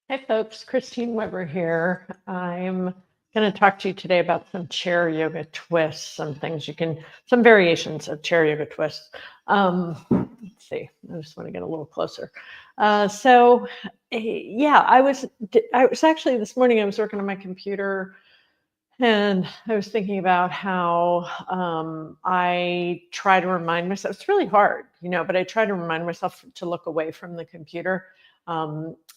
Hi, folks. Christine Weber here. I'm going to talk to you today about some chair yoga twists, some variations of chair yoga twists. Let's see. I just want to get a little closer. Yeah, I was actually this morning. I was working on my computer, and I was thinking about how I try to remind myself. It's really hard, but I try to remind myself to look away from the computer.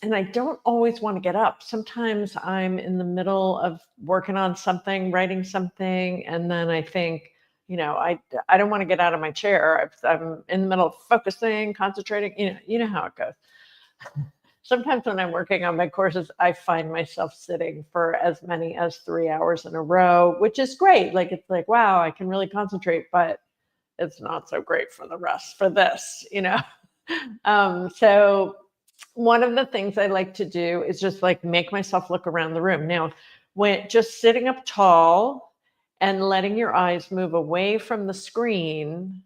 And I don't always want to get up. Sometimes I'm in the middle of working on something, writing something, and then I think, I don't want to get out of my chair. I'm in the middle of focusing, concentrating. You know how it goes. Sometimes when I'm working on my courses, I find myself sitting for as many as 3 hours in a row, which is great. Like, it's like, wow, I can really concentrate, but it's not so great for the rest for this. So one of the things I like to do is just like make myself look around the room. Now, when just sitting up tall and letting your eyes move away from the screen,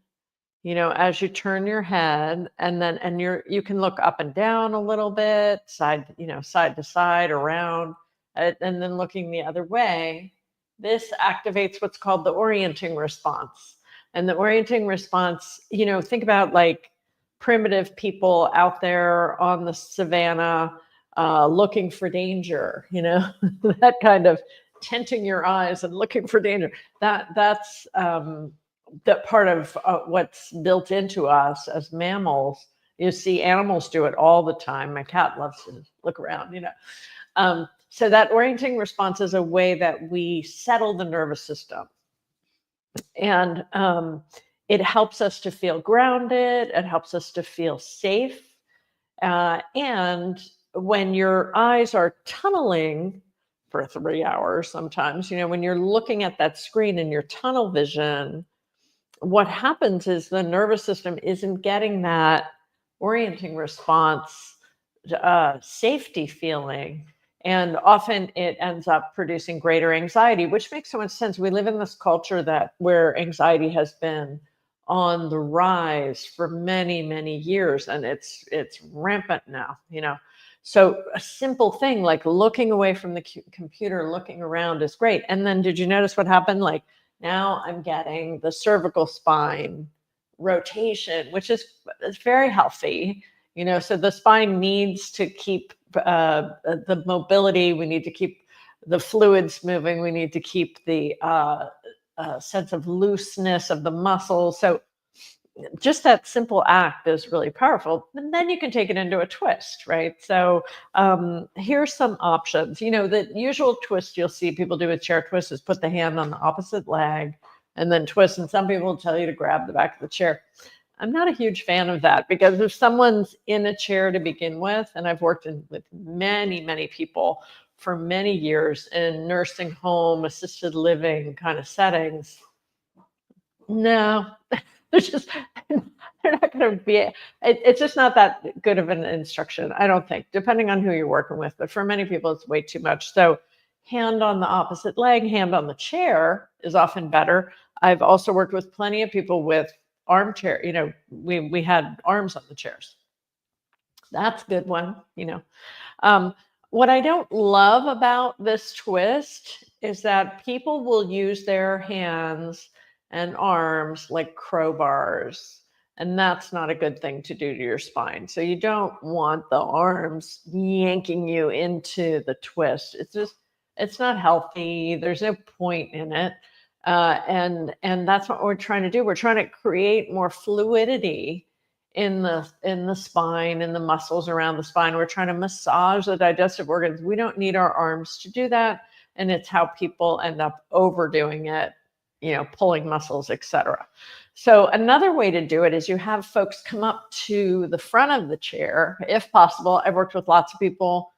as you turn your head, and you can look up and down a little bit, side to side, around, and then looking the other way. This activates what's called the orienting response. And the orienting response, think about like primitive people out there on the savannah, looking for danger, that kind of tinting your eyes and looking for danger. That's that part of what's built into us as mammals. You see animals do it all the time. My cat loves to look around. So that orienting response is a way that we settle the nervous system. And it helps us to feel grounded. It helps us to feel safe. And when your eyes are tunneling for 3 hours, sometimes, when you're looking at that screen in your tunnel vision, what happens is the nervous system isn't getting that orienting response, safety feeling. And often it ends up producing greater anxiety, which makes so much sense. We live in this culture where anxiety has been on the rise for many, many years, and it's rampant now. So a simple thing like looking away from the computer, looking around is great. And then did you notice what happened? Like, now I'm getting the cervical spine rotation, which is very healthy. So the spine needs to keep the mobility. We need to keep the fluids moving. We need to keep the sense of looseness of the muscles. So just that simple act is really powerful. And then you can take it into a twist, right? So here's some options. The usual twist you'll see people do with chair twists is put the hand on the opposite leg and then twist. And some people will tell you to grab the back of the chair. I'm not a huge fan of that, because if someone's in a chair to begin with, and I've worked with many, many people for many years in nursing home, assisted living kind of settings, no, they're not going to be, it's just not that good of an instruction, I don't think, depending on who you're working with. But for many people, it's way too much. So hand on the opposite leg, hand on the chair is often better. I've also worked with plenty of people with armchair, we had arms on the chairs. That's a good one. What I don't love about this twist is that people will use their hands and arms like crowbars, and that's not a good thing to do to your spine. So you don't want the arms yanking you into the twist. It's not healthy. There's no point in it. And that's what we're trying to do. We're trying to create more fluidity in the spine, in the muscles around the spine. We're trying to massage the digestive organs. We don't need our arms to do that. And it's how people end up overdoing it, pulling muscles, etc. So another way to do it is you have folks come up to the front of the chair, if possible. I've worked with lots of people,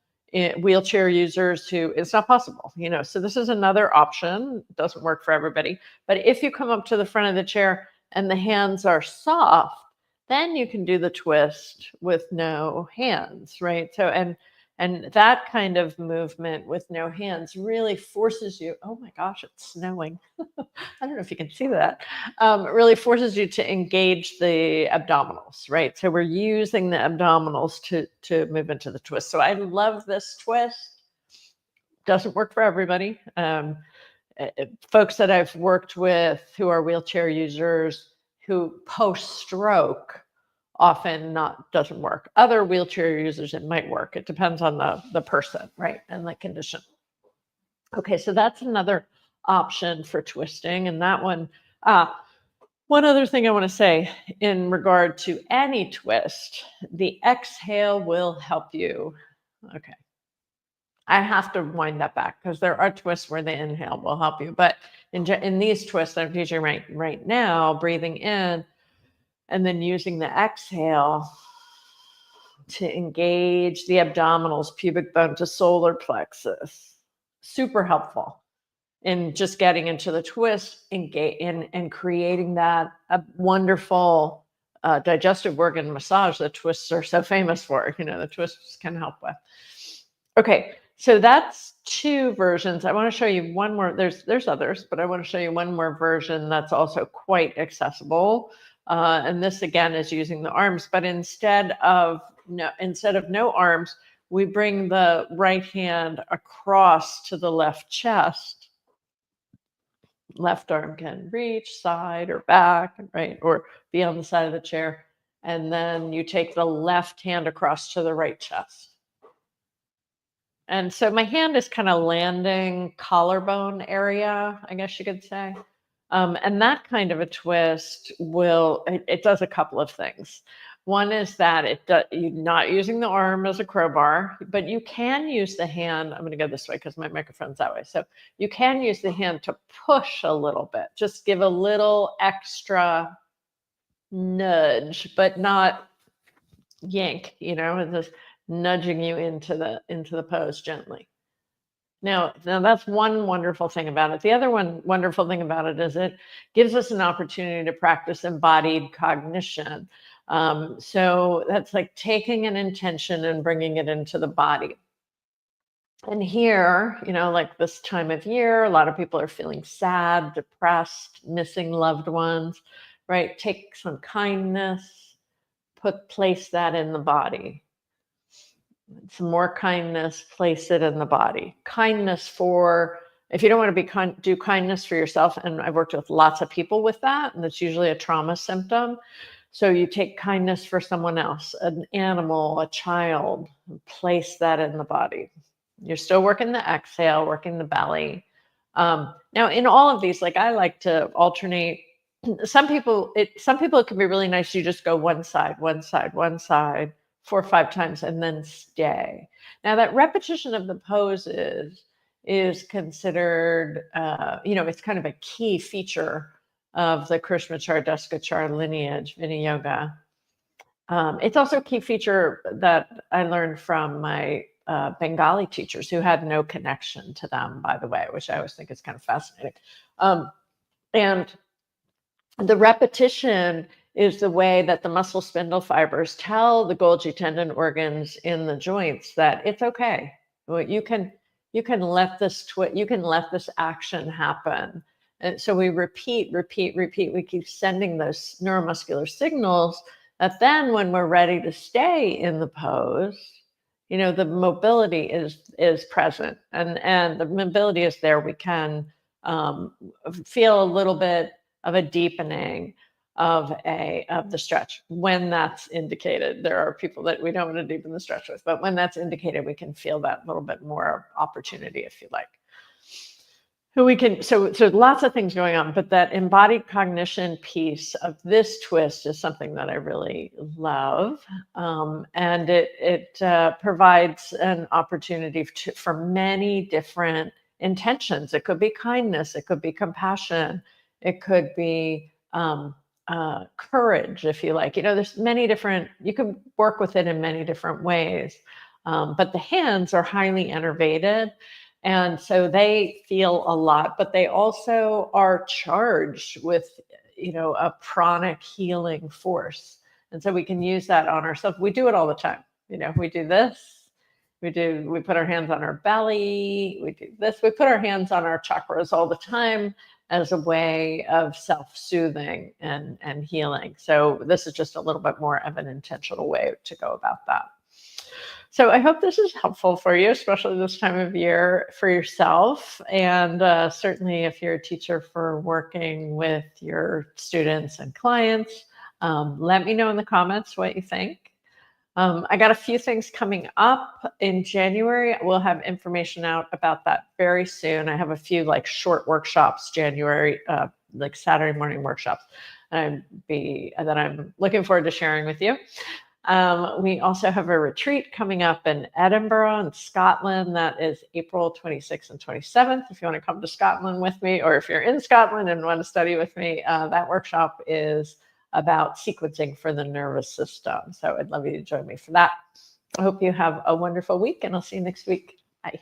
wheelchair users, who it's not possible, so this is another option. It doesn't work for everybody. But if you come up to the front of the chair and the hands are soft, then you can do the twist with no hands, right? So, And that kind of movement with no hands really forces you, oh my gosh, it's snowing. I don't know if you can see that. It really forces you to engage the abdominals, right? So we're using the abdominals to move into the twist. So I love this twist. Doesn't work for everybody. Folks that I've worked with who are wheelchair users who post stroke often not doesn't work. Other wheelchair users, it might work. It depends on the person, right, and the condition. Okay, so that's another option for twisting. And that one, one other thing I want to say in regard to any twist, the exhale will help you. Okay. I have to wind that back because there are twists where the inhale will help you. But in these twists I'm teaching right now, breathing in and then using the exhale to engage the abdominals, pubic bone to solar plexus. Super helpful in just getting into the twist and creating that a wonderful digestive organ massage that twists are so famous for. The twists can help with. Okay, so that's two versions. I want to show you one more. There's others, but I want to show you one more version that's also quite accessible. And this again is using the arms, but instead of no arms, we bring the right hand across to the left chest. Left arm can reach side or back, right, or be on the side of the chair. And then you take the left hand across to the right chest. And so my hand is kind of landing collarbone area, I guess you could say. And that kind of a twist it does a couple of things. One is that you're not using the arm as a crowbar, but you can use the hand. I'm going to go this way because my microphone's that way. So you can use the hand to push a little bit, just give a little extra nudge, but not yank, just nudging you into the pose gently. Now that's one wonderful thing about it. The other one wonderful thing about it is it gives us an opportunity to practice embodied cognition. So that's like taking an intention and bringing it into the body. And here, like this time of year, a lot of people are feeling sad, depressed, missing loved ones, right? Take some kindness, place that in the body. Some more kindness, place it in the body. Kindness if you don't want to do kindness for yourself, and I've worked with lots of people with that, and that's usually a trauma symptom. So you take kindness for someone else, an animal, a child, and place that in the body. You're still working the exhale, working the belly. Now, in all of these, like I like to alternate. Some people, it can be really nice. You just go one side, 4 or 5 times, and then stay. Now, that repetition of the poses is considered, it's kind of a key feature of the Krishmachar Deskachar lineage, Vinaya Yoga. It's also a key feature that I learned from my Bengali teachers who had no connection to them, by the way, which I always think is kind of fascinating. And the repetition is the way that the muscle spindle fibers tell the Golgi tendon organs in the joints that it's okay. You can let this you can let this action happen. And so we repeat. We keep sending those neuromuscular signals that then when we're ready to stay in the pose, the mobility is present and the mobility is there. We can feel a little bit of a deepening of the stretch when that's indicated. There are people that we don't want to deepen the stretch with, but when that's indicated, we can feel that little bit more opportunity, if you like. So lots of things going on, but that embodied cognition piece of this twist is something that I really love. And it provides an opportunity for many different intentions. It could be kindness, it could be compassion, it could be courage, if you like. There's many different, you can work with it in many different ways. But the hands are highly innervated. And so they feel a lot, but they also are charged with, a pranic healing force. And so we can use that on ourselves. We do it all the time. We do this We put our hands on our belly. We do this. We put our hands on our chakras all the time as a way of self-soothing and healing. So this is just a little bit more of an intentional way to go about that. So I hope this is helpful for you, especially this time of year for yourself. And certainly if you're a teacher for working with your students and clients, let me know in the comments what you think. I got a few things coming up in January. We'll have information out about that very soon. I have a few like short workshops, January, like Saturday morning workshops, that I'm looking forward to sharing with you. We also have a retreat coming up in Edinburgh in Scotland. That is April 26th and 27th. If you want to come to Scotland with me, or if you're in Scotland and want to study with me, that workshop is about sequencing for the nervous system. So I'd love you to join me for that. I hope you have a wonderful week, and I'll see you next week. Bye.